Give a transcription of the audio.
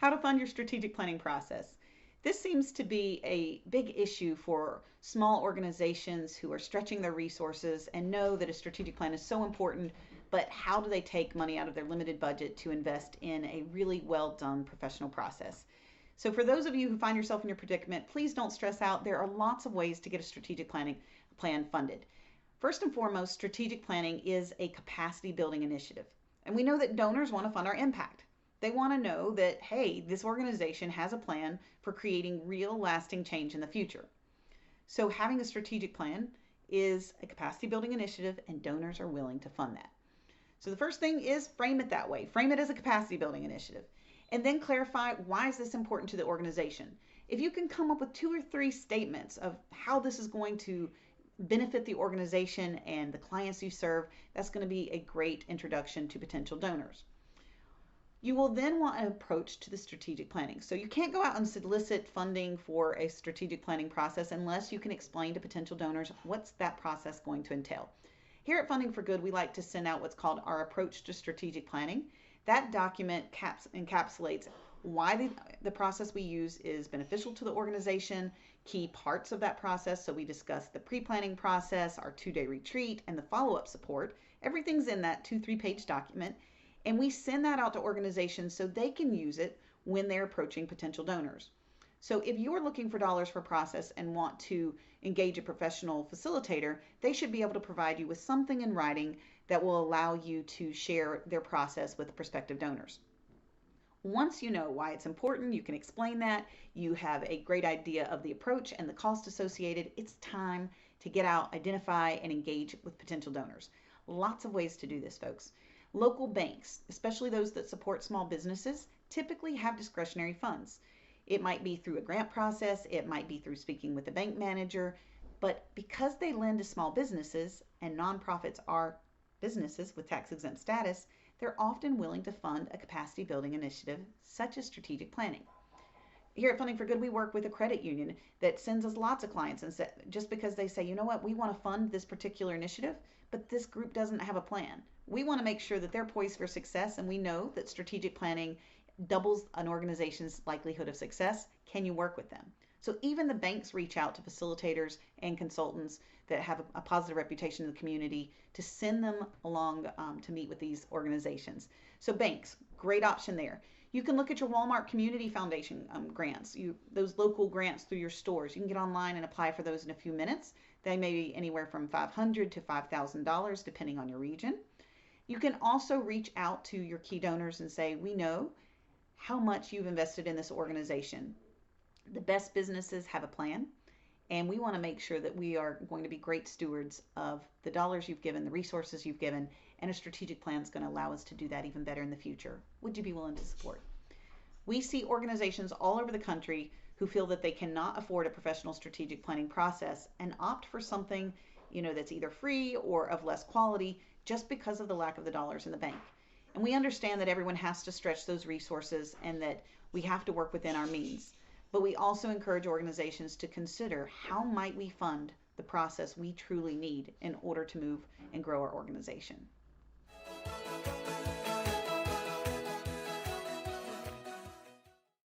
How to fund your strategic planning process. This seems to be a big issue for small organizations who are stretching their resources and know that a strategic plan is so important, but how do they take money out of their limited budget to invest in a really well done professional process? So, for those of you who find yourself in your predicament, please don't stress out. There are lots of ways to get a strategic planning plan funded. First and foremost, strategic planning is a capacity building initiative. And we know that donors want to fund our impact. They want to know that, hey, this organization has a plan for creating real lasting change in the future. So having a strategic plan is a capacity building initiative and donors are willing to fund that. So the first thing is frame it that way. Frame it as a capacity building initiative. And then clarify, why is this important to the organization? If you can come up with 2 or 3 statements of how this is going to benefit the organization and the clients you serve, that's going to be a great introduction to potential donors. You will then want an approach to the strategic planning. So you can't go out and solicit funding for a strategic planning process unless you can explain to potential donors what's that process going to entail. Here at Funding for Good, we like to send out what's called our approach to strategic planning. That document encapsulates why the process we use is beneficial to the organization, key parts of that process. So we discuss the pre-planning process, our 2-day retreat, and the follow-up support. Everything's in that 2-3 page document. And we send that out to organizations so they can use it when they're approaching potential donors. So if you're looking for dollars for process and want to engage a professional facilitator, they should be able to provide you with something in writing that will allow you to share their process with prospective donors. Once you know why it's important, you can explain that, you have a great idea of the approach and the cost associated, it's time to get out, identify, and engage with potential donors. Lots of ways to do this, folks. Local banks, especially those that support small businesses, typically have discretionary funds. It might be through a grant process, it might be through speaking with a bank manager, but because they lend to small businesses and nonprofits are businesses with tax exempt status, they're often willing to fund a capacity building initiative such as strategic planning. Here at Funding for Good, we work with a credit union that sends us lots of clients, and just because they say, you know what, we want to fund this particular initiative, but this group doesn't have a plan. We want to make sure that they're poised for success, and we know that strategic planning doubles an organization's likelihood of success. Can you work with them? So even the banks reach out to facilitators and consultants that have a positive reputation in the community to send them along to meet with these organizations. So banks, great option there. You can look at your Walmart Community Foundation grants, those local grants through your stores. You can get online and apply for those in a few minutes. They may be anywhere from $500 to $5,000 depending on your region. You can also reach out to your key donors and say, we know how much you've invested in this organization. The best businesses have a plan, and we want to make sure that we are going to be great stewards of the dollars you've given, the resources you've given, and a strategic plan is going to allow us to do that even better in the future. Would you be willing to support? We see organizations all over the country who feel that they cannot afford a professional strategic planning process and opt for something, that's either free or of less quality just because of the lack of the dollars in the bank. And we understand that everyone has to stretch those resources and that we have to work within our means. But we also encourage organizations to consider how might we fund the process we truly need in order to move and grow our organization.